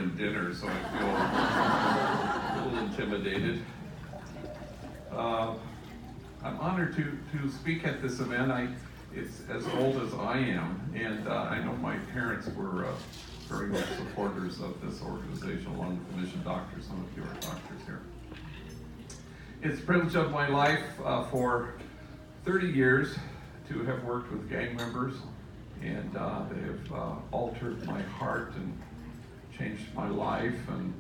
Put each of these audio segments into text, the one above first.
during dinner, so I feel a little intimidated. I'm honored to speak at this event. It's as old as I am, and I know my parents were very much supporters of this organization, along with the mission doctors. Some of you are doctors here. It's a privilege of my life for 30 years to have worked with gang members, and they have altered my heart and changed my life. And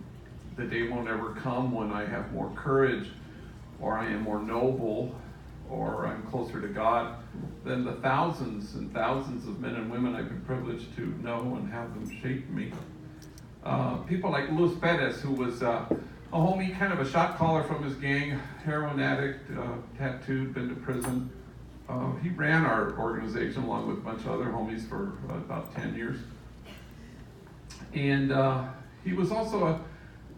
the day won't ever come when I have more courage, or I am more noble, or I'm closer to God than the thousands and thousands of men and women I've been privileged to know and have them shape me. People like Luis Perez, who was a homie, kind of a shot caller from his gang, heroin addict, tattooed, been to prison. He ran our organization along with a bunch of other homies for about 10 years. And he was also a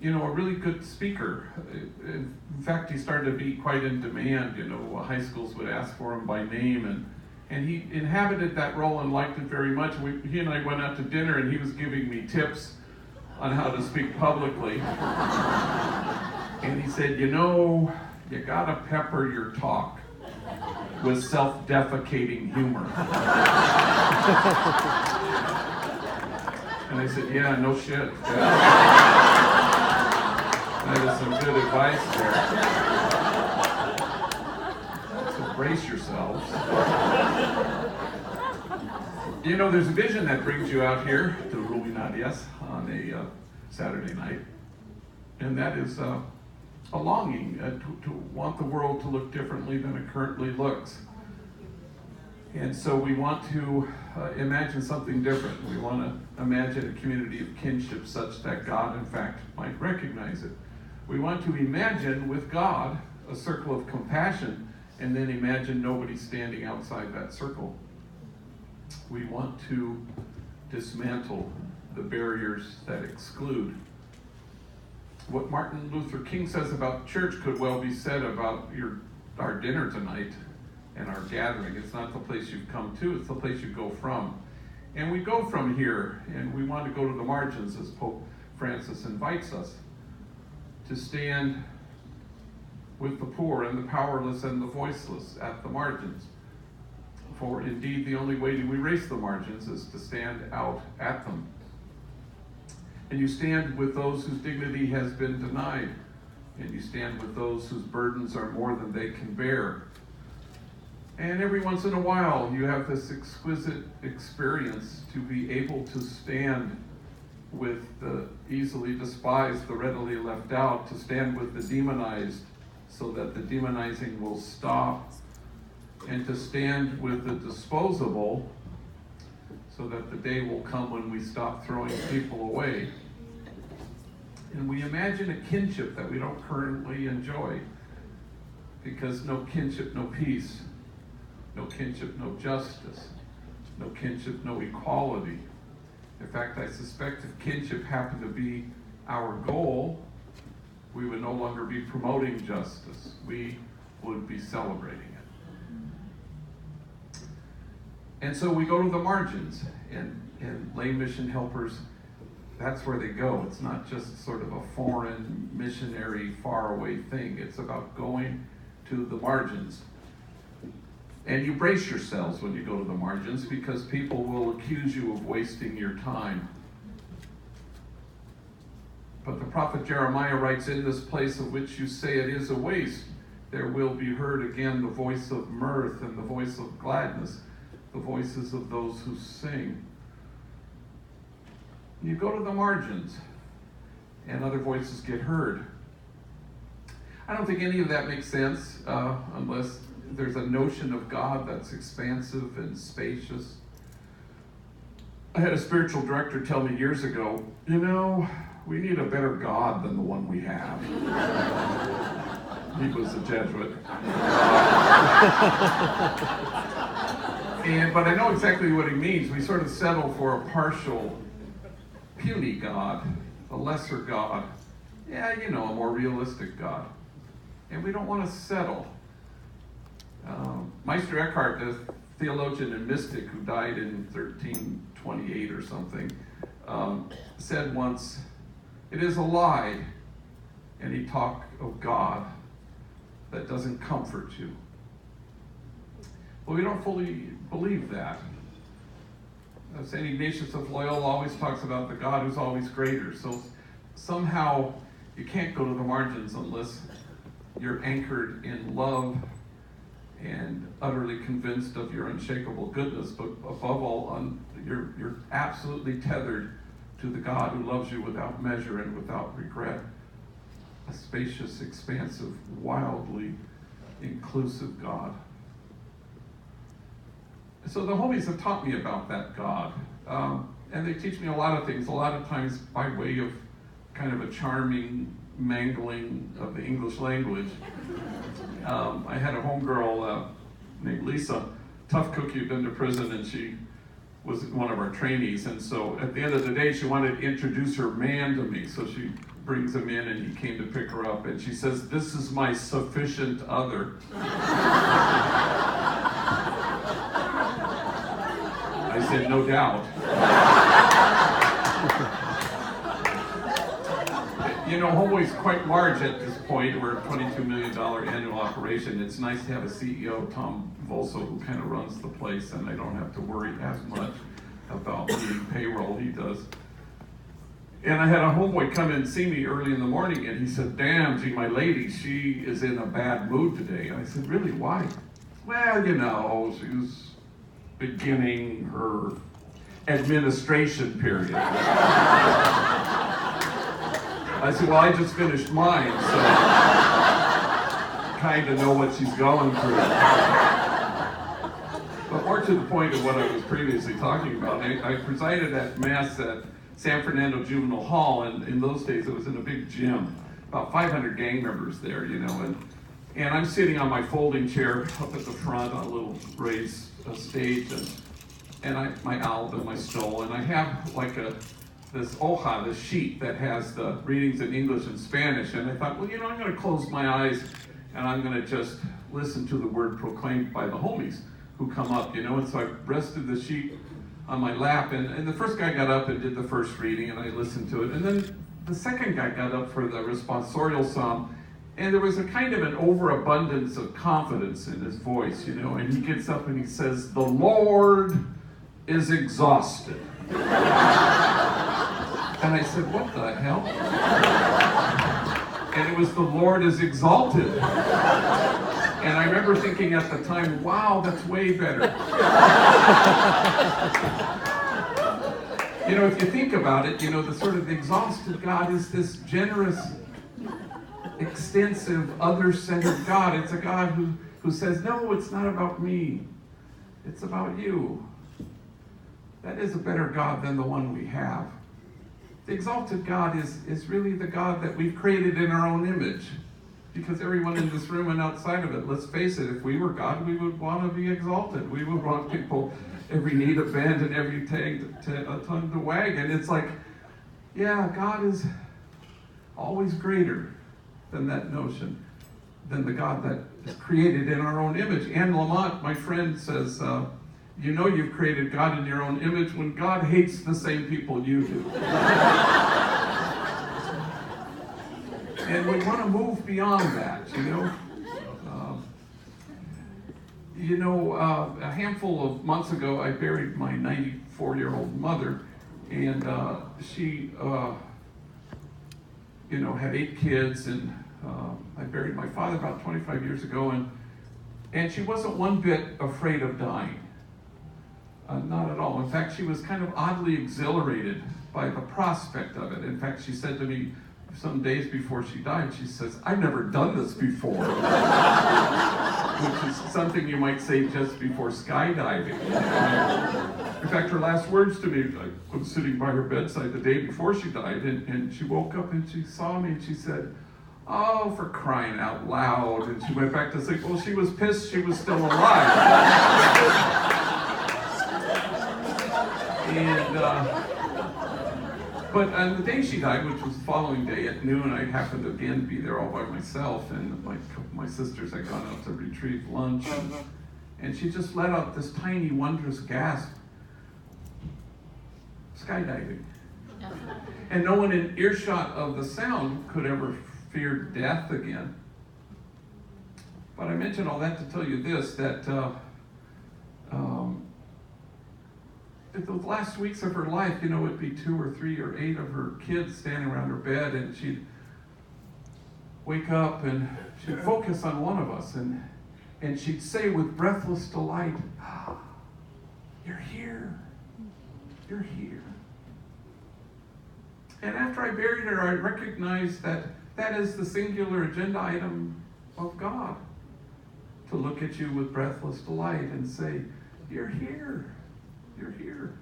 really good speaker. In fact, he started to be quite in demand. High schools would ask for him by name, and he inhabited that role and liked it very much. He and I went out to dinner, and he was giving me tips on how to speak publicly. And he said, you gotta pepper your talk with self-defecating humor. And I said, yeah, no shit. That is some good advice there. So brace yourselves. There's a vision that brings you out here to Ruinarias on a Saturday night. And that is a longing to want the world to look differently than it currently looks. And so we want to imagine something different. We want to imagine a community of kinship such that God, in fact, might recognize it. We want to imagine with God a circle of compassion, and then imagine nobody standing outside that circle. We want to dismantle the barriers that exclude. What Martin Luther King says about church could well be said about our dinner tonight and our gathering. It's not the place you've come to, it's the place you go from. And we go from here, and we want to go to the margins, as Pope Francis invites us, to stand with the poor and the powerless and the voiceless at the margins. For indeed, the only way to erase the margins is to stand out at them. And you stand with those whose dignity has been denied, and you stand with those whose burdens are more than they can bear. And every once in a while, you have this exquisite experience to be able to stand with the easily despised, the readily left out, to stand with the demonized so that the demonizing will stop, and to stand with the disposable so that the day will come when we stop throwing people away. And we imagine a kinship that we don't currently enjoy, because no kinship, no peace. No kinship, no justice. No kinship, no equality. In fact, I suspect if kinship happened to be our goal, we would no longer be promoting justice. We would be celebrating it. And so we go to the margins, and lay mission helpers, that's where they go. It's not just sort of a foreign, missionary, faraway thing. It's about going to the margins. And you brace yourselves when you go to the margins, because people will accuse you of wasting your time. But the prophet Jeremiah writes, in this place of which you say it is a waste, there will be heard again the voice of mirth and the voice of gladness, the voices of those who sing. You go to the margins, and other voices get heard. I don't think any of that makes sense unless there's a notion of God that's expansive and spacious. I had a spiritual director tell me years ago, we need a better God than the one we have. He was a Jesuit. But I know exactly what he means. We sort of settle for a partial, puny God, a lesser God. Yeah, a more realistic God. And we don't want to settle. Meister Eckhart, the theologian and mystic who died in 1328 or something, said once, It is a lie, any talk of God that doesn't comfort you. Well, we don't fully believe that. St. Ignatius of Loyola always talks about the God who's always greater. So somehow you can't go to the margins unless you're anchored in love and utterly convinced of your unshakable goodness, but above all, you're absolutely tethered to the God who loves you without measure and without regret. A spacious, expansive, wildly inclusive God. So the homies have taught me about that God, and they teach me a lot of things, a lot of times by way of kind of a charming mangling of the English language. I had a homegirl named Lisa, tough cookie, who'd been to prison, and she was one of our trainees, and so at the end of the day she wanted to introduce her man to me, so she brings him in and he came to pick her up, and she says, "This is my sufficient other." I said, "No doubt." You know, Homeway's quite large at this point. We're a $22 million annual operation. It's nice to have a CEO, Tom Volso, who kind of runs the place, and I don't have to worry as much about meeting payroll. He does. And I had a homeboy come in and see me early in the morning, and he said, "Damn, gee, my lady, she is in a bad mood today." And I said, "Really, why?" "Well, you know, she was beginning her administration period." I said, "Well, I just finished mine, so kind of know what she's going through." But more to the point of what I was previously talking about, I presided at Mass at San Fernando Juvenile Hall, and in those days it was in a big gym, about 500 gang members there, you know, and I'm sitting on my folding chair up at the front on a little raised stage, and my album, my stole, and I have like this hoja, this sheet that has the readings in English and Spanish, and I thought, well, you know, I'm going to close my eyes and I'm going to just listen to the word proclaimed by the homies who come up, you know, and so I rested the sheet on my lap, and the first guy got up and did the first reading, and I listened to it, and then the second guy got up for the responsorial psalm, and there was a kind of an overabundance of confidence in his voice, you know, and he gets up and he says, "The Lord is exhausted." And I said, "What the hell?" And it was, "The Lord is exalted." And I remember thinking at the time, wow, that's way better. You know, if you think about it, you know, the sort of exhausted God is this generous, extensive, other-centered God. It's a God who says, "No, it's not about me. It's about you." That is a better God than the one we have. The exalted God is really the God that we've created in our own image. Because everyone in this room and outside of it, let's face it, if we were God, we would want to be exalted. We would want people, every knee to bend and every tongue to wag. And it's like, yeah, God is always greater than that notion, than the God that is created in our own image. Anne Lamott, my friend, says, you know you've created God in your own image when God hates the same people you do. And we want to move beyond that, you know. A handful of months ago, I buried my 94-year-old mother, and she, had 8 kids, and I buried my father about 25 years ago, and she wasn't one bit afraid of dying. Not at all. In fact, she was kind of oddly exhilarated by the prospect of it. In fact, she said to me some days before she died, she says, "I've never done this before." Which is something you might say just before skydiving. In fact, her last words to me, I was sitting by her bedside the day before she died, and she woke up and she saw me and she said, "Oh, for crying out loud." And she went back to sleep. Well, she was pissed she was still alive. But on the day she died, which was the following day at noon, I happened to again be there all by myself, and my sisters had gone out to retrieve lunch, and she just let out this tiny, wondrous gasp. Skydiving. And no one in earshot of the sound could ever fear death again. But I mentioned all that to tell you this, that in the last weeks of her life, it'd be 2 or 3 or 8 of her kids standing around her bed, and she'd wake up and she'd focus on one of us, and she'd say with breathless delight, "You're here. You're here." And after I buried her, I recognized that that is the singular agenda item of God. To look at you with breathless delight and say, "You're here. You're here."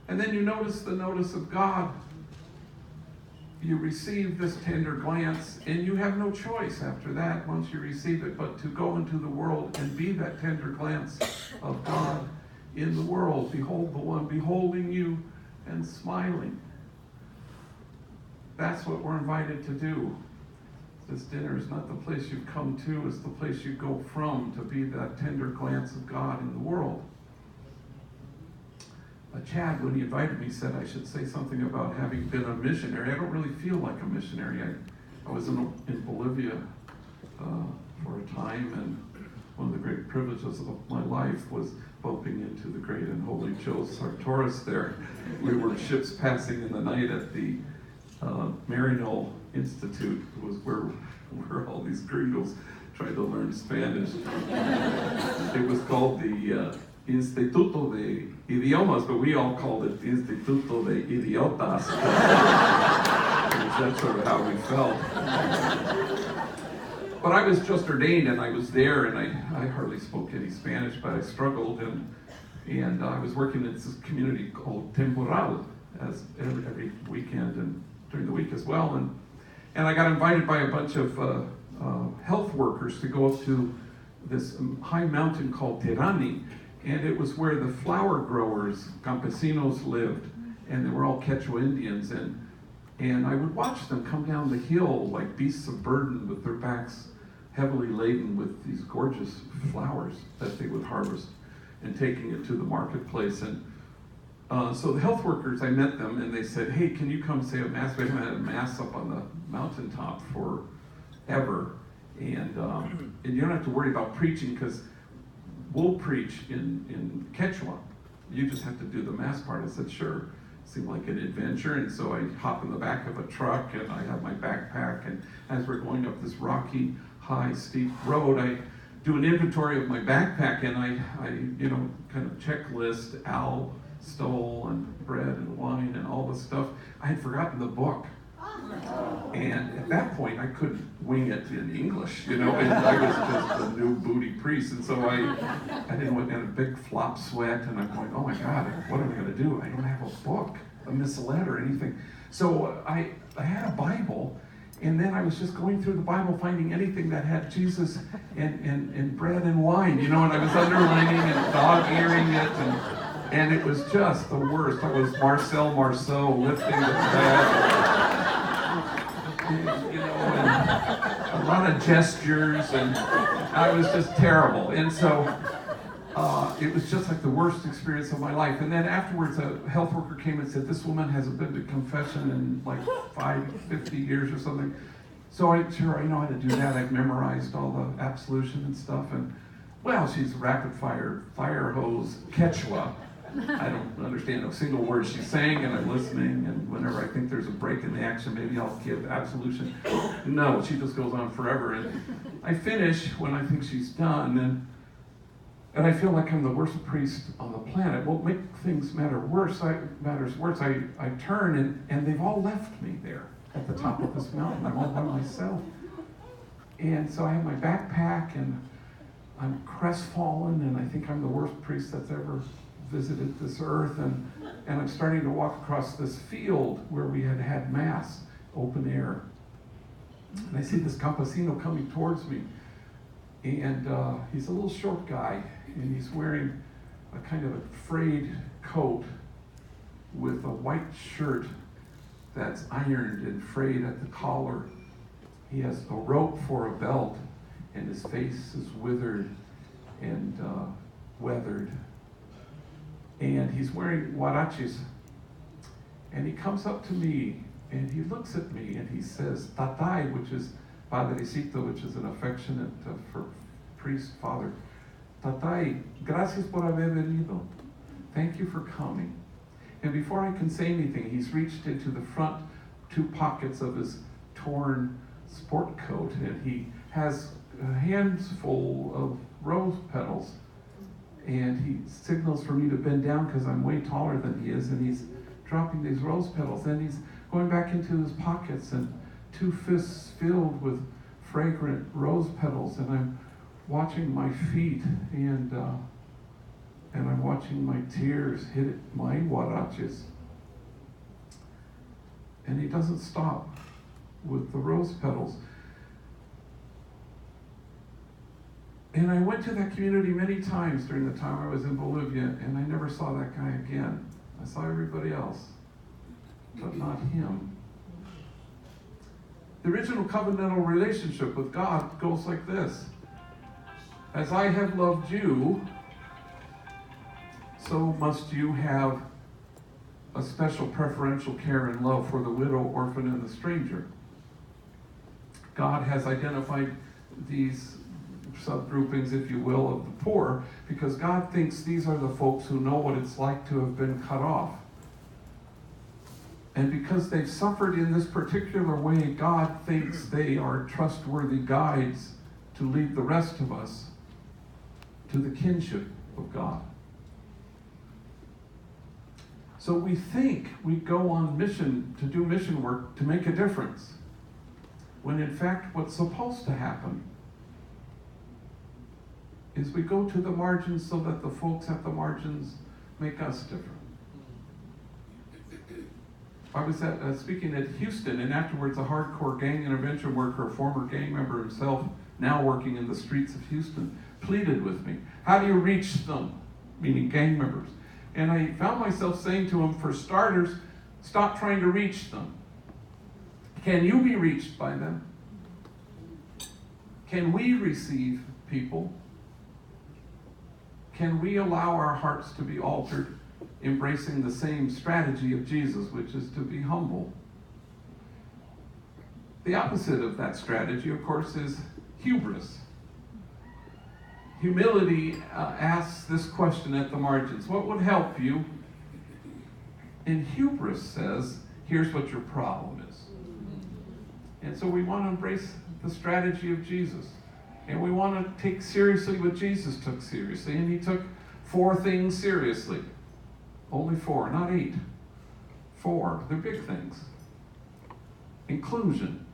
And then you notice the notice of God. You receive this tender glance, and you have no choice after that, once you receive it, but to go into the world and be that tender glance of God in the world. Behold the one beholding you and smiling. That's what we're invited to do. This dinner is not the place you've come to, it's the place you go from, to be that tender glance of God in the world. Chad, when he invited me, said I should say something about having been a missionary. I don't really feel like a missionary. I was in Bolivia for a time, and one of the great privileges of my life was bumping into the great and holy Joe Sartoris there. We were ships passing in the night at the Marino Institute. It was where all these gringos tried to learn Spanish. It was called the Instituto de Idiomas, but we all called it Instituto de Idiotas. That's sort of how we felt. But I was just ordained, and I was there, and I hardly spoke any Spanish, but I struggled, and I was working in this community called Temporal as every weekend and during the week as well, and I got invited by a bunch of health workers to go up to this high mountain called Tirani, and it was where the flower growers, campesinos, lived, and they were all Quechua Indians, and I would watch them come down the hill like beasts of burden with their backs heavily laden with these gorgeous flowers that they would harvest and taking it to the marketplace. And so the health workers, I met them, and they said, "Hey, can you come say a mass?" We haven't had a mass up on the mountaintop forever, and you don't have to worry about preaching because we'll preach in Quechua. You just have to do the mass part. I said, "Sure." Seemed like an adventure, and so I hop in the back of a truck, and I have my backpack, and as we're going up this rocky, high, steep road, I do an inventory of my backpack, and I kind of checklist Al stole and bread and wine and all the stuff. I had forgotten the book. And at that point, I couldn't wing it in English, and I was just a new booty priest, and so I didn't want to have a big flop sweat, and I'm going, "Oh my God, what am I going to do? I don't have a book, a missalette or anything." So I had a Bible, and then I was just going through the Bible, finding anything that had Jesus and bread and wine, and I was underlining and dog-earing it, and it was just the worst. I was Marcel lifting the bread. And a lot of gestures, and I was just terrible. And so it was just like the worst experience of my life. And then afterwards, a health worker came and said, "This woman hasn't been to confession in like 50 years or something." So I know how to do that. I've memorized all the absolution and stuff. And well, she's rapid fire hose Quechua. I don't understand a single word she's saying, and I'm listening, and whenever I think there's a break in the action, maybe I'll give absolution. No, she just goes on forever, and I finish when I think she's done, and I feel like I'm the worst priest on the planet. Well, make things matters worse. I turn, and they've all left me there at the top of this mountain. I'm all by myself. And so I have my backpack, and I'm crestfallen, and I think I'm the worst priest that's ever visited this earth, and I'm starting to walk across this field where we had mass, open air. And I see this campesino coming towards me, and he's a little short guy, and he's wearing a kind of a frayed coat with a white shirt that's ironed and frayed at the collar. He has a rope for a belt, and his face is withered and weathered. And he's wearing huaraches. And he comes up to me, and he looks at me, and he says, Tatay, which is Padrecito, which is an affectionate for priest, father. Tatay, gracias por haber venido. Thank you for coming. And before I can say anything, he's reached into the front 2 pockets of his torn sport coat, and he has a handful of rose petals. And he signals for me to bend down because I'm way taller than he is, and he's dropping these rose petals. Then he's going back into his pockets, and 2 fists filled with fragrant rose petals, and I'm watching my feet, and I'm watching my tears hit my huaraches. And he doesn't stop with the rose petals. And I went to that community many times during the time I was in Bolivia, and I never saw that guy again. I saw everybody else, but not him. The original covenantal relationship with God goes like this. As I have loved you, so must you have a special preferential care and love for the widow, orphan, and the stranger. God has identified these subgroupings, if you will, of the poor, because God thinks these are the folks who know what it's like to have been cut off. And because they've suffered in this particular way, God thinks they are trustworthy guides to lead the rest of us to the kinship of God. So we think we go on mission to do mission work to make a difference, when in fact what's supposed to happen is we go to the margins so that the folks at the margins make us different. I was speaking at Houston, and afterwards a hardcore gang intervention worker, a former gang member himself, now working in the streets of Houston, pleaded with me. How do you reach them? Meaning gang members. And I found myself saying to him, for starters, stop trying to reach them. Can you be reached by them? Can we receive people? Can we allow our hearts to be altered, embracing the same strategy of Jesus, which is to be humble? The opposite of that strategy, of course, is hubris. Humility asks this question at the margins: what would help you? And hubris says, here's what your problem is. And so we want to embrace the strategy of Jesus. And we want to take seriously what Jesus took seriously. And he took 4 things seriously. Only 4, not 8. 4, they're big things. Inclusion,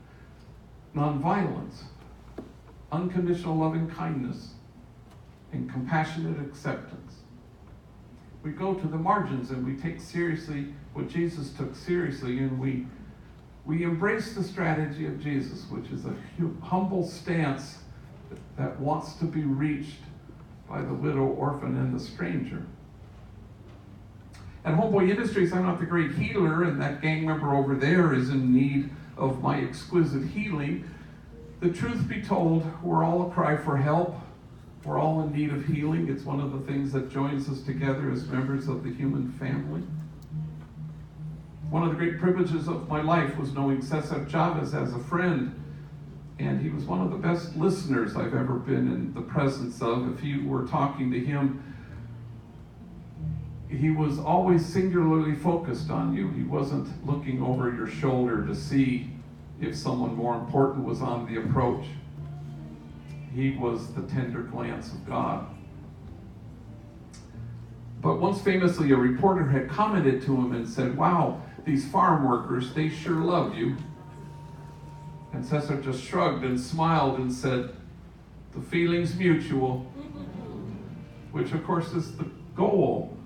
nonviolence, unconditional loving kindness, and compassionate acceptance. We go to the margins and we take seriously what Jesus took seriously, and we embrace the strategy of Jesus, which is a humble stance that wants to be reached by the widow, orphan, and the stranger. At Homeboy Industries, I'm not the great healer, and that gang member over there is in need of my exquisite healing. The truth be told, we're all a cry for help. We're all in need of healing. It's one of the things that joins us together as members of the human family. One of the great privileges of my life was knowing Cesar Chavez as a friend, and he was one of the best listeners I've ever been in the presence of. If you were talking to him, he was always singularly focused on you. He wasn't looking over your shoulder to see if someone more important was on the approach. He was the tender glance of God. But once famously, a reporter had commented to him and said, "Wow, these farm workers, they sure love you." And Cesar just shrugged and smiled and said, "The feeling's mutual," which of course is the goal.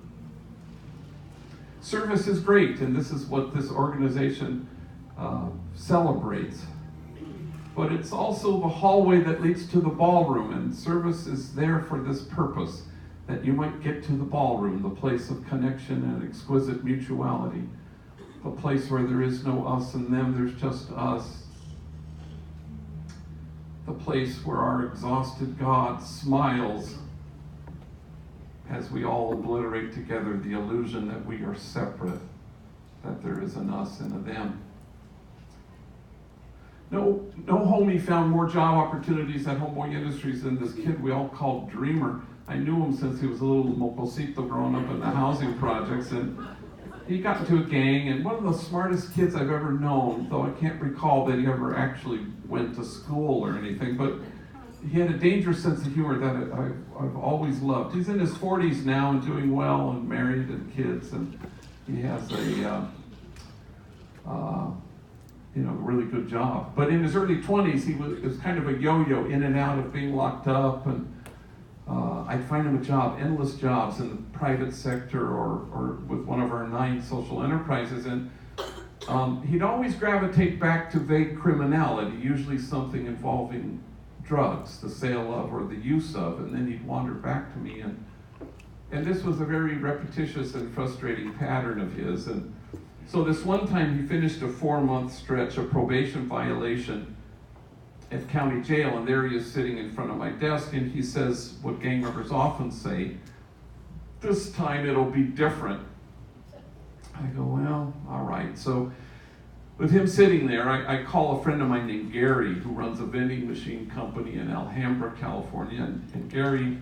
Service is great, and this is what this organization celebrates. But it's also the hallway that leads to the ballroom, and service is there for this purpose, that you might get to the ballroom, the place of connection and exquisite mutuality, the place where there is no us and them, there's just us, the place where our exhausted God smiles as we all obliterate together the illusion that we are separate. that there is an us and a them. No homie found more job opportunities at Homeboy Industries than this kid we all called Dreamer. I knew him since he was a little mocosito growing up in the housing projects, and he got into a gang, and one of the smartest kids I've ever known, though I can't recall that he ever actually went to school or anything, but he had a dangerous sense of humor that I've always loved. He's in his 40s now and doing well and married and kids, and he has a really good job. But in his early 20s, he was kind of a yo-yo, in and out of being locked up, and I'd find him a job, endless jobs in the private sector or with one of our 9 social enterprises, and he'd always gravitate back to vague criminality, usually something involving drugs, the sale of or the use of, and then he'd wander back to me, and this was a very repetitious and frustrating pattern of his. And so this one time he finished a 4-month stretch of probation violation at county jail, and there he is sitting in front of my desk, and he says what gang members often say, "This time it'll be different." I go, well, all right. So with him sitting there, I call a friend of mine named Gary, who runs a vending machine company in Alhambra, California, and Gary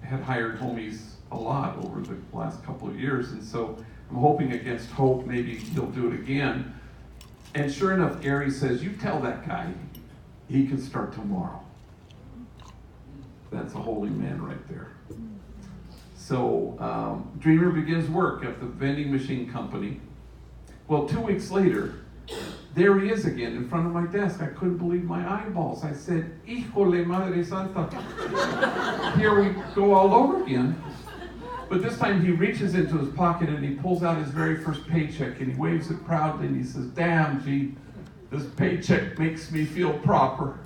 had hired homies a lot over the last couple of years, and so I'm hoping against hope maybe he'll do it again. And sure enough, Gary says, "You tell that guy he can start tomorrow." That's a holy man right there. So Dreamer begins work at the vending machine company. Well, 2 weeks later, there he is again in front of my desk. I couldn't believe my eyeballs. I said, "Híjole Madre Santa." Here we go all over again. But this time he reaches into his pocket and he pulls out his very first paycheck and he waves it proudly and he says, "Damn, gee, this paycheck makes me feel proper."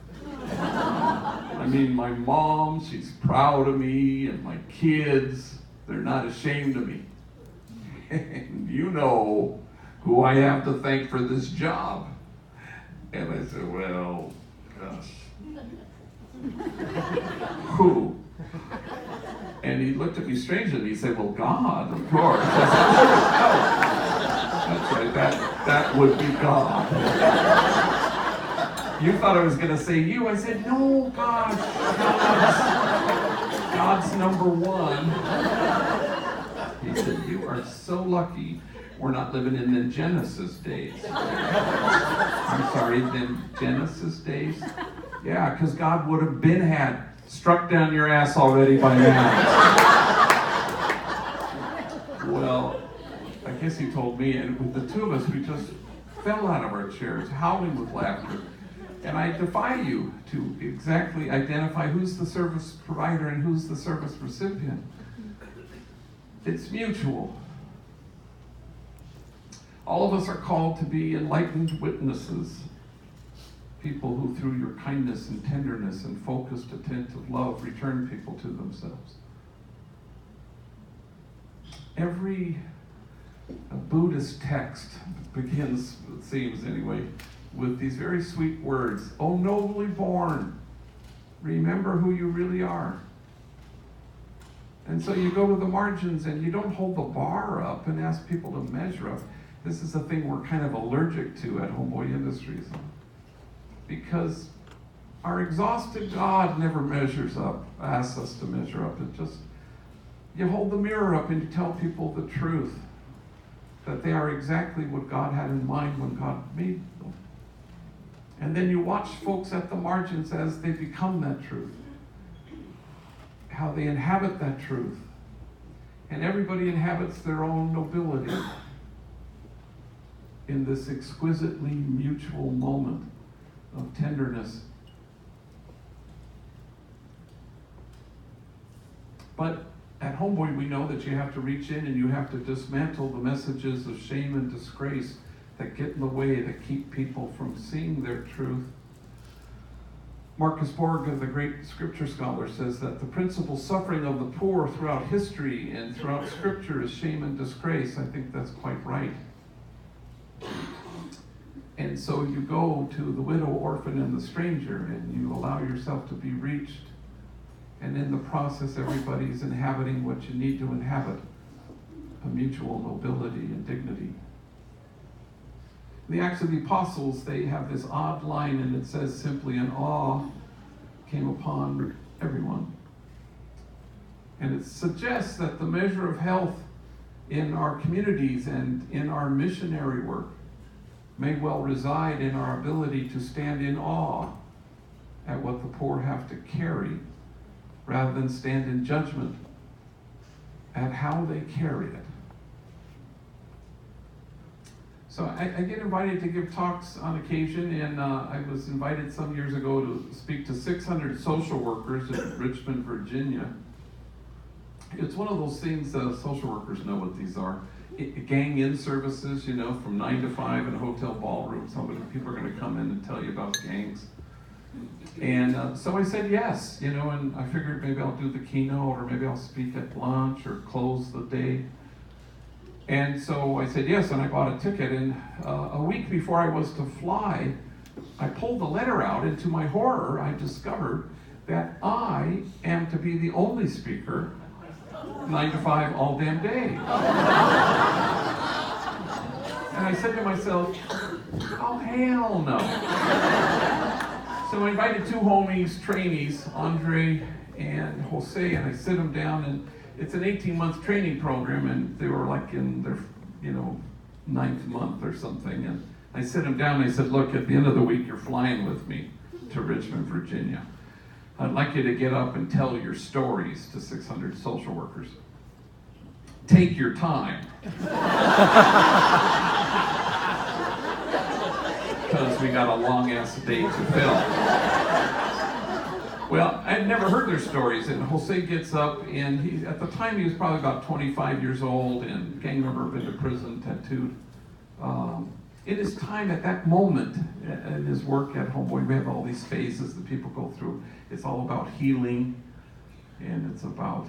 I mean, my mom, she's proud of me, and my kids, they're not ashamed of me. And you know who I have to thank for this job. And I said, "Well, gosh, who?" And he looked at me strangely and he said, "Well, God, of course." I said, "Oh, that's right, that would be God." You thought I was going to say you. I said, "No, God's number one." He said, "You are so lucky we're not living in the Genesis days." I'm sorry, the Genesis days? Yeah, because God would have had struck down your ass already by now. Well, I guess he told me, and with the two of us, we just fell out of our chairs, howling with laughter. And I defy you to exactly identify who's the service provider and who's the service recipient. It's mutual. All of us are called to be enlightened witnesses, people who through your kindness and tenderness and focused, attentive love return people to themselves. Every Buddhist text begins, it seems anyway, with these very sweet words. "O nobly born, remember who you really are." And so you go to the margins and you don't hold the bar up and ask people to measure up. This is a thing we're kind of allergic to at Homeboy Industries, because our exhausted God never measures up, asks us to measure up. It just, you hold the mirror up and you tell people the truth, that they are exactly what God had in mind when God made them. And then you watch folks at the margins as they become that truth, how they inhabit that truth. And everybody inhabits their own nobility in this exquisitely mutual moment of tenderness. But at Homeboy, we know that you have to reach in and you have to dismantle the messages of shame and disgrace that get in the way, that keep people from seeing their truth. Marcus Borg, the great scripture scholar, says that the principal suffering of the poor throughout history and throughout scripture is shame and disgrace. I think that's quite right. And so you go to the widow, orphan, and the stranger, and you allow yourself to be reached. And in the process, everybody's inhabiting what you need to inhabit, a mutual nobility and dignity. The Acts of the Apostles, they have this odd line, and it says simply, "an awe came upon everyone." And it suggests that the measure of health in our communities and in our missionary work may well reside in our ability to stand in awe at what the poor have to carry, rather than stand in judgment at how they carry it. So I get invited to give talks on occasion, and I was invited some years ago to speak to 600 social workers in Richmond, Virginia. It's one of those things, social workers know what these are. Gang-in services, from 9 to 5 in a hotel ballroom. People are going to come in and tell you about gangs. And so I said yes, and I figured maybe I'll do the keynote, or maybe I'll speak at lunch or close the day. And so I said yes, and I bought a ticket. And a week before I was to fly, I pulled the letter out, and to my horror, I discovered that I am to be the only speaker 9 to 5 all damn day. And I said to myself, oh, hell no. So I invited two homies, trainees, Andre and Jose, and I sit them down, and it's an 18-month training program, and they were like in their, 9th month or something. And I sit them down and I said, look, at the end of the week, you're flying with me to Richmond, Virginia. I'd like you to get up and tell your stories to 600 social workers. Take your time. Because we got a long-ass day to fill. Well, I'd never heard their stories, and Jose gets up, and at the time he was probably about 25 years old, and gang member, been to prison, tattooed. In his time at that moment, in his work at Homeboy, we have all these phases that people go through. It's all about healing, and it's about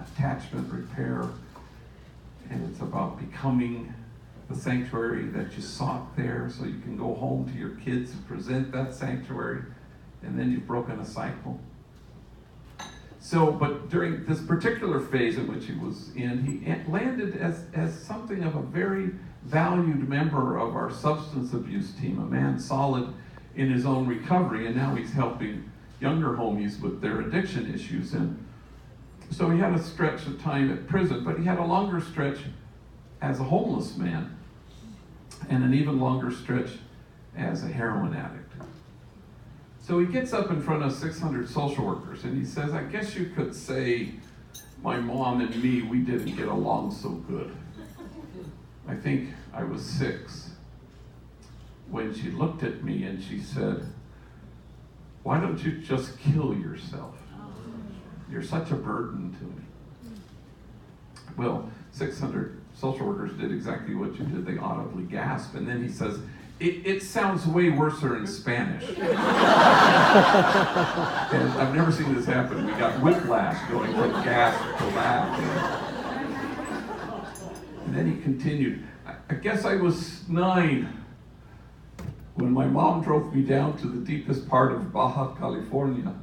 attachment repair, and it's about becoming the sanctuary that you sought there, so you can go home to your kids and present that sanctuary, and then you've broken a cycle. So, but during this particular phase in which he was in, he landed as something of a very valued member of our substance abuse team, a man solid in his own recovery, and now he's helping younger homies with their addiction issues. And so he had a stretch of time at prison, but he had a longer stretch as a homeless man, and an even longer stretch as a heroin addict. So he gets up in front of 600 social workers, and he says, I guess you could say my mom and me, we didn't get along so good. I think I was 6 when she looked at me and she said, why don't you just kill yourself? You're such a burden to me. Well, 600 social workers did exactly what you did. They audibly gasped, and then he says, it sounds way worser in Spanish. And I've never seen this happen. We got whiplash going from gasp to laugh. And then he continued, I guess I was 9 when my mom drove me down to the deepest part of Baja California.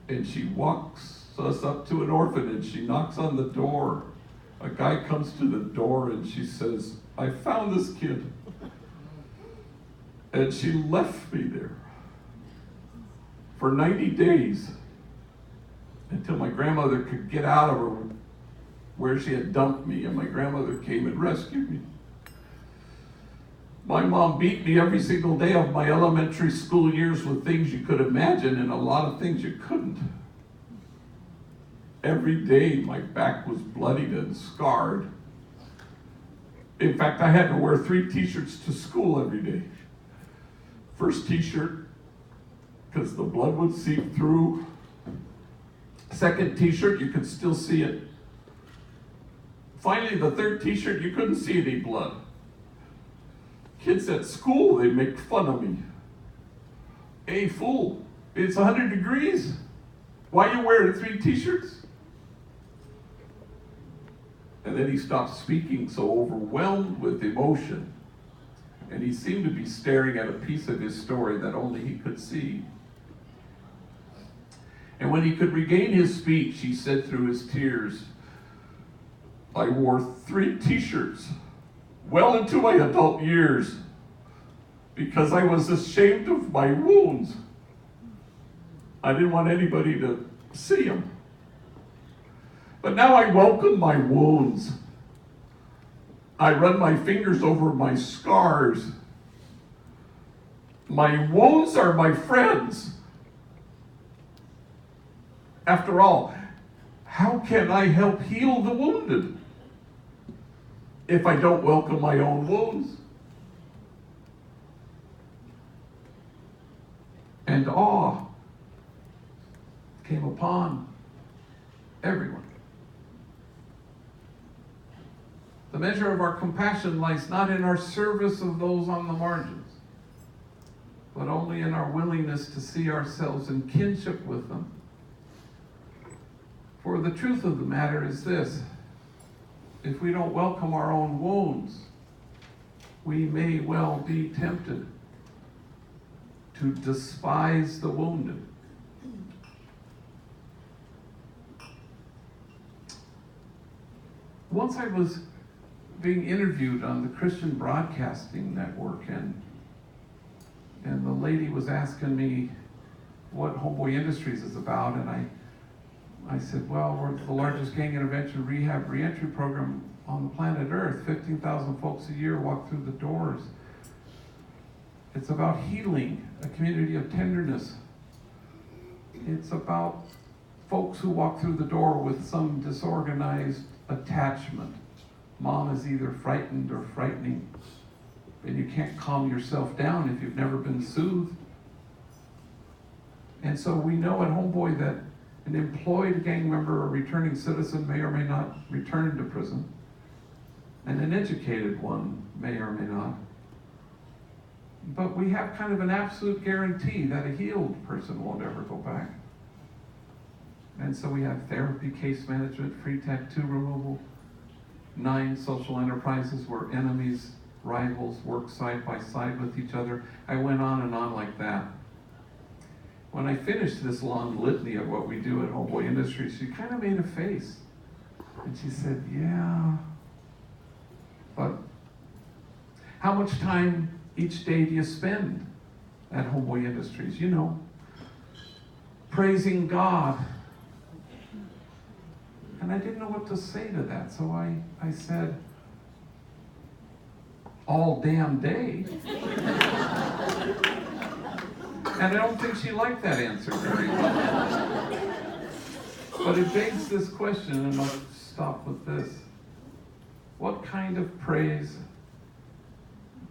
And she walks us up to an orphanage. She knocks on the door. A guy comes to the door and she says, I found this kid. And she left me there for 90 days until my grandmother could get out of her where she had dumped me, and my grandmother came and rescued me. My mom beat me every single day of my elementary school years with things you could imagine and a lot of things you couldn't. Every day my back was bloodied and scarred. In fact, I had to wear 3 t-shirts to school every day. First t-shirt, because the blood would seep through. Second t-shirt, you could still see it. Finally, the third t-shirt, you couldn't see any blood. Kids at school, they make fun of me. Hey, fool, it's 100 degrees. Why are you wearing 3 t-shirts? And then he stopped speaking, so overwhelmed with emotion. And he seemed to be staring at a piece of his story that only he could see. And when he could regain his speech, he said through his tears, I wore 3 t-shirts well into my adult years because I was ashamed of my wounds. I didn't want anybody to see them. But now I welcome my wounds. I run my fingers over my scars. My wounds are my friends. After all, how can I help heal the wounded if I don't welcome my own wounds? And awe came upon everyone. The measure of our compassion lies not in our service of those on the margins, but only in our willingness to see ourselves in kinship with them. For the truth of the matter is this: if we don't welcome our own wounds, we may well be tempted to despise the wounded. Once I was being interviewed on the Christian Broadcasting Network, and the lady was asking me what Homeboy Industries is about, and I said, well, we're the largest gang intervention rehab reentry program on the planet Earth. 15,000 folks a year walk through the doors. It's about healing, a community of tenderness. It's about folks who walk through the door with some disorganized attachment. Mom is either frightened or frightening, and you can't calm yourself down if you've never been soothed. And so we know at Homeboy that an employed gang member or returning citizen may or may not return to prison, and an educated one may or may not. But we have kind of an absolute guarantee that a healed person won't ever go back. And so we have therapy, case management, free tattoo removal, 9 social enterprises where enemies, rivals work side by side with each other. I went on and on like that. When I finished this long litany of what we do at Homeboy Industries, she kind of made a face. And she said, yeah, but how much time each day do you spend at Homeboy Industries? You know, praising God. And I didn't know what to say to that, so I said, all damn day. And I don't think she liked that answer very well. But it begs this question, and I'll stop with this. What kind of praise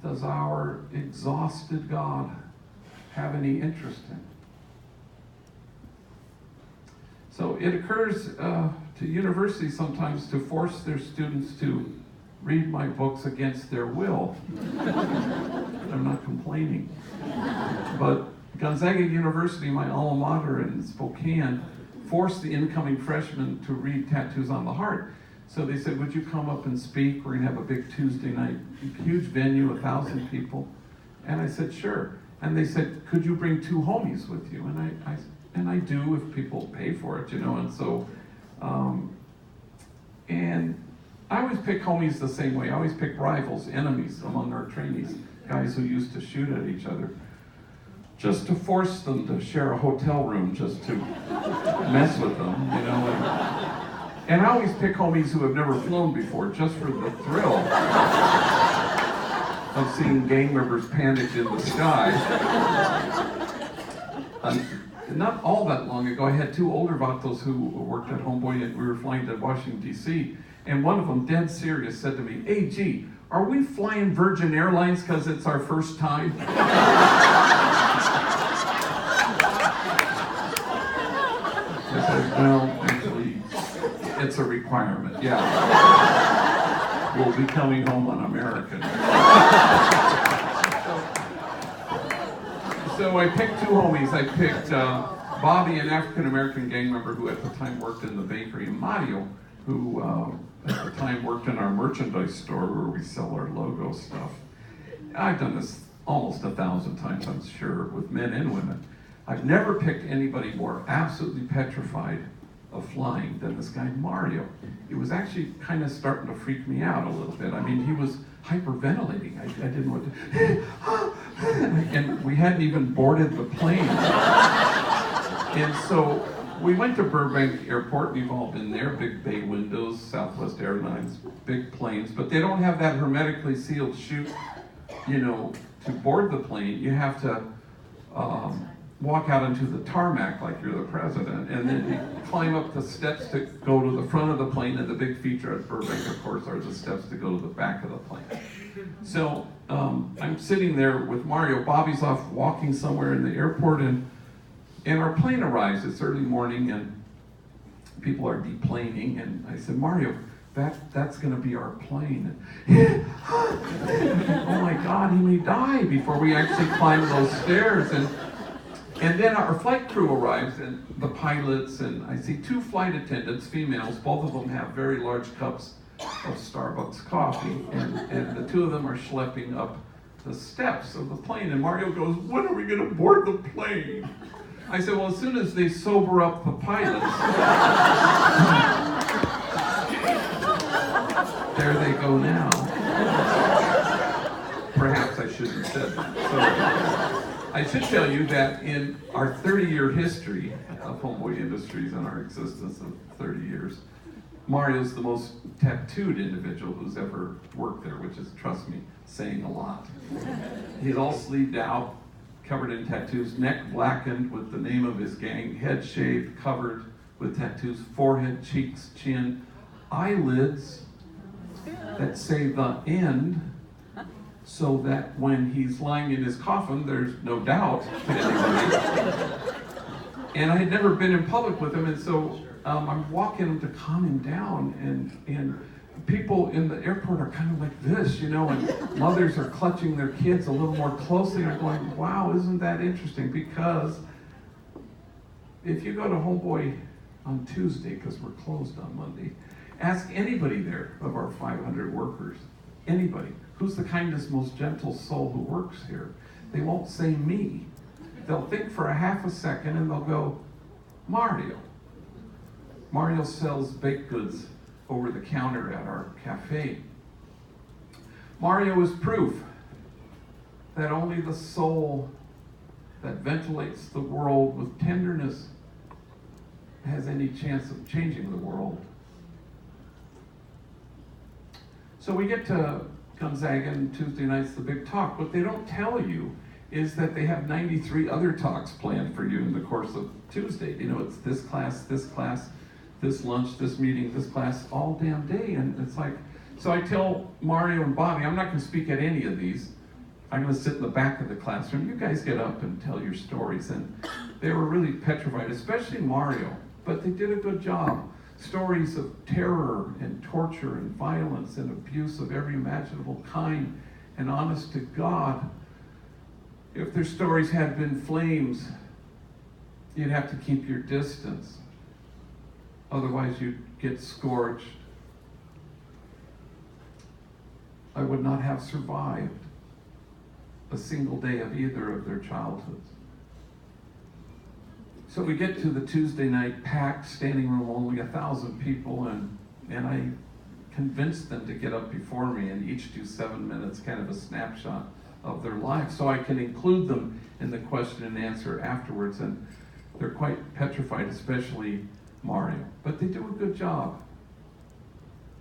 does our exhausted God have any interest in? So it occurs to universities sometimes to force their students to read my books against their will. I'm not complaining. But Gonzaga University, my alma mater in Spokane, forced the incoming freshmen to read Tattoos on the Heart. So they said, would you come up and speak? We're gonna have a big Tuesday night, huge venue, 1,000 people. And I said, sure. And they said, could you bring 2 homies with you? And I do if people pay for it, you know. And so, and I always pick homies the same way. I always pick rivals, enemies among our trainees, guys who used to shoot at each other, just to force them to share a hotel room, just to mess with them, you know. And I always pick homies who have never flown before, just for the thrill of seeing gang members panicked in the sky. Not all that long ago, I had 2 older vatos who worked at Homeboy, and we were flying to Washington, D.C., and one of them, dead serious, said to me, hey, gee, are we flying Virgin Airlines because it's our first time? I said, well, actually, it's a requirement, yeah. We'll be coming home on American. So I picked 2 homies. I picked Bobby, an African-American gang member who at the time worked in the bakery, and Mario, who at the time worked in our merchandise store where we sell our logo stuff. I've done this almost 1,000 times, I'm sure, with men and women. I've never picked anybody more absolutely petrified of flying than this guy, Mario. It was actually kind of starting to freak me out a little bit. I mean, he was hyperventilating. I didn't know what to... We hadn't even boarded the plane. And so we went to Burbank Airport. We've all been there. Big bay windows, Southwest Airlines, big planes. But they don't have that hermetically sealed chute, to board the plane. You have to walk out into the tarmac like you're the president, and then you climb up the steps to go to the front of the plane, and the big feature at Burbank, of course, are the steps to go to the back of the plane. So I'm sitting there with Mario. Bobby's off walking somewhere in the airport, and our plane arrives. It's early morning, and people are deplaning, and I said, Mario, that's going to be our plane. Oh my God, he may die before we actually climb those stairs. And then our flight crew arrives, and the pilots, and I see 2 flight attendants, females. Both of them have very large cups of Starbucks coffee, and the 2 of them are schlepping up the steps of the plane. And Mario goes, when are we going to board the plane? I said, well, as soon as they sober up the pilots. There they go now. Perhaps I shouldn't have said that. So, I should tell you that in our 30-year history of Homeboy Industries and our existence of 30 years, Mario's the most tattooed individual who's ever worked there, which is, trust me, saying a lot. He's all sleeved out, covered in tattoos, neck blackened with the name of his gang, head shaved, covered with tattoos, forehead, cheeks, chin, eyelids that say the end, so that when he's lying in his coffin, there's no doubt to anybody. And I had never been in public with him, and so I'm walking him to calm him down, and people in the airport are kind of like this, and mothers are clutching their kids a little more closely. I'm going, wow, isn't that interesting? Because if you go to Homeboy on Tuesday, because we're closed on Monday, ask anybody there of our 500 workers, anybody, who's the kindest, most gentle soul who works here. They won't say me. They'll think for a half a second and they'll go, Mario. Mario sells baked goods over the counter at our cafe. Mario is proof that only the soul that ventilates the world with tenderness has any chance of changing the world. So we get to Gonzaga, and Tuesday night's the big talk. What they don't tell you is that they have 93 other talks planned for you in the course of Tuesday. It's this class, this lunch, this meeting, this class, all damn day. And it's like, so I tell Mario and Bobby, I'm not going to speak at any of these. I'm going to sit in the back of the classroom. You guys get up and tell your stories. And they were really petrified, especially Mario. But they did a good job. Stories of terror and torture and violence and abuse of every imaginable kind. And honest to God, if their stories had been flames, you'd have to keep your distance. Otherwise, you'd get scorched. I would not have survived a single day of either of their childhoods. So we get to the Tuesday night packed standing room, only 1,000 people, and I convinced them to get up before me and each do 7 minutes, kind of a snapshot of their life, so I can include them in the question and answer afterwards. And they're quite petrified, especially Mario. But they do a good job.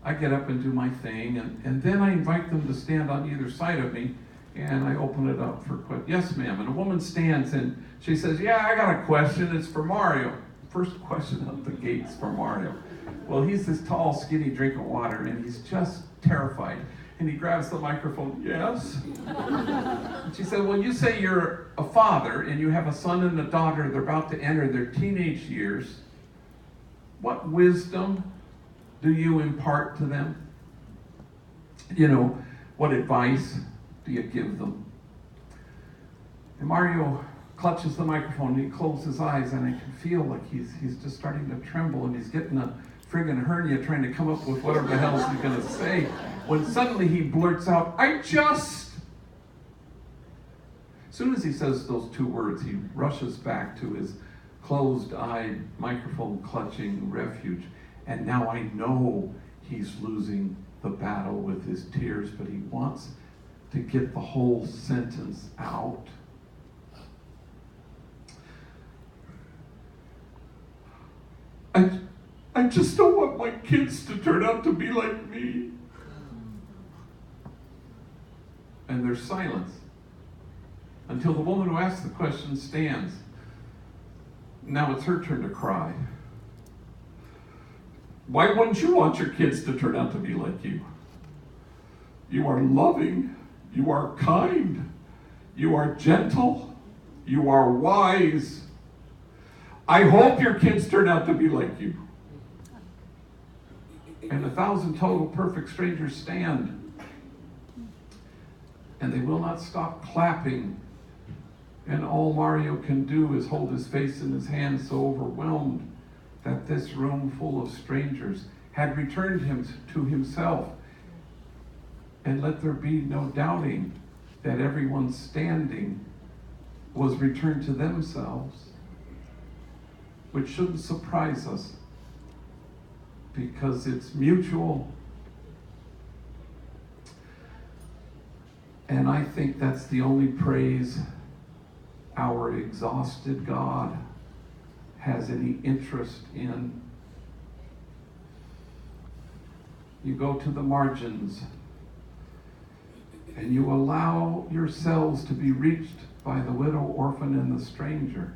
I get up and do my thing, and then I invite them to stand on either side of me, and I open it up for questions. Yes, ma'am. And a woman stands and she says, yeah, I got a question. It's for Mario. First question out the gates for Mario. Well, he's this tall, skinny drink of water, and he's just terrified. And he grabs the microphone. Yes? And she said, well, you say you're a father and you have a son and a daughter. They're about to enter their teenage years. What wisdom do you impart to them? What advice do you give them? And Mario clutches the microphone and he closes his eyes, and I can feel like he's just starting to tremble, and he's getting a friggin' hernia trying to come up with whatever the hell he's gonna say, when suddenly he blurts out, as soon as he says those 2 words, he rushes back to his closed-eyed, microphone-clutching refuge. And now I know he's losing the battle with his tears, but he wants to get the whole sentence out. I just don't want my kids to turn out to be like me. And there's silence until the woman who asked the question stands. Now it's her turn to cry. Why wouldn't you want your kids to turn out to be like you? You are loving, you are kind, you are gentle, you are wise. I hope your kids turn out to be like you. And 1,000 total perfect strangers stand. And they will not stop clapping. And all Mario can do is hold his face in his hands, so overwhelmed that this room full of strangers had returned him to himself. And let there be no doubting that everyone standing was returned to themselves, which shouldn't surprise us because it's mutual. And I think that's the only praise our exhausted God has any interest in. You go to the margins and you allow yourselves to be reached by the widow, orphan, and the stranger.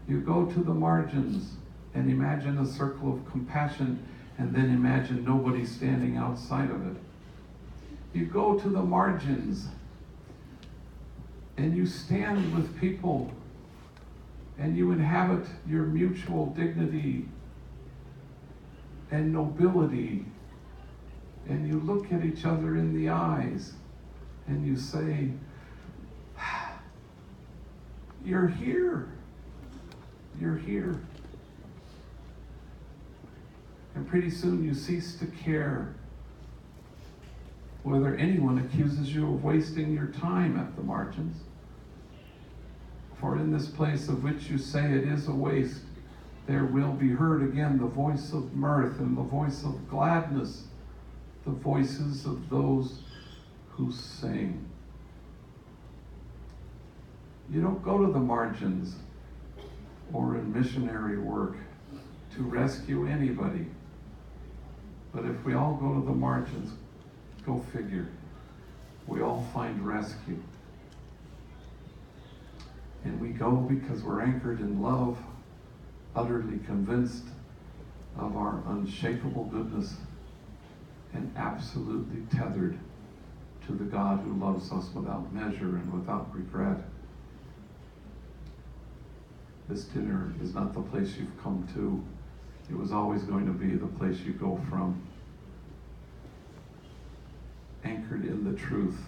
You go to the margins and imagine a circle of compassion, and then imagine nobody standing outside of it. You go to the margins and you stand with people and you inhabit your mutual dignity and nobility, and you look at each other in the eyes and you say, you're here. You're here. And pretty soon you cease to care whether anyone accuses you of wasting your time at the margins. For in this place of which you say it is a waste, there will be heard again the voice of mirth and the voice of gladness, the voices of those who sing. You don't go to the margins or in missionary work to rescue anybody. But if we all go to the margins, go figure, we all find rescue. And we go because we're anchored in love, utterly convinced of our unshakable goodness, and absolutely tethered to the God who loves us without measure and without regret. This dinner is not the place you've come to. It was always going to be the place you go from. Anchored in the truth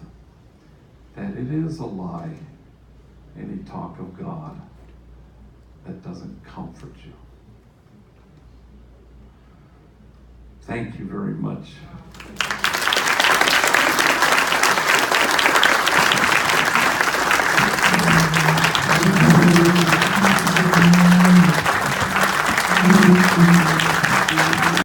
that it is a lie, any talk of God that doesn't comfort you. Thank you very much. Thank you.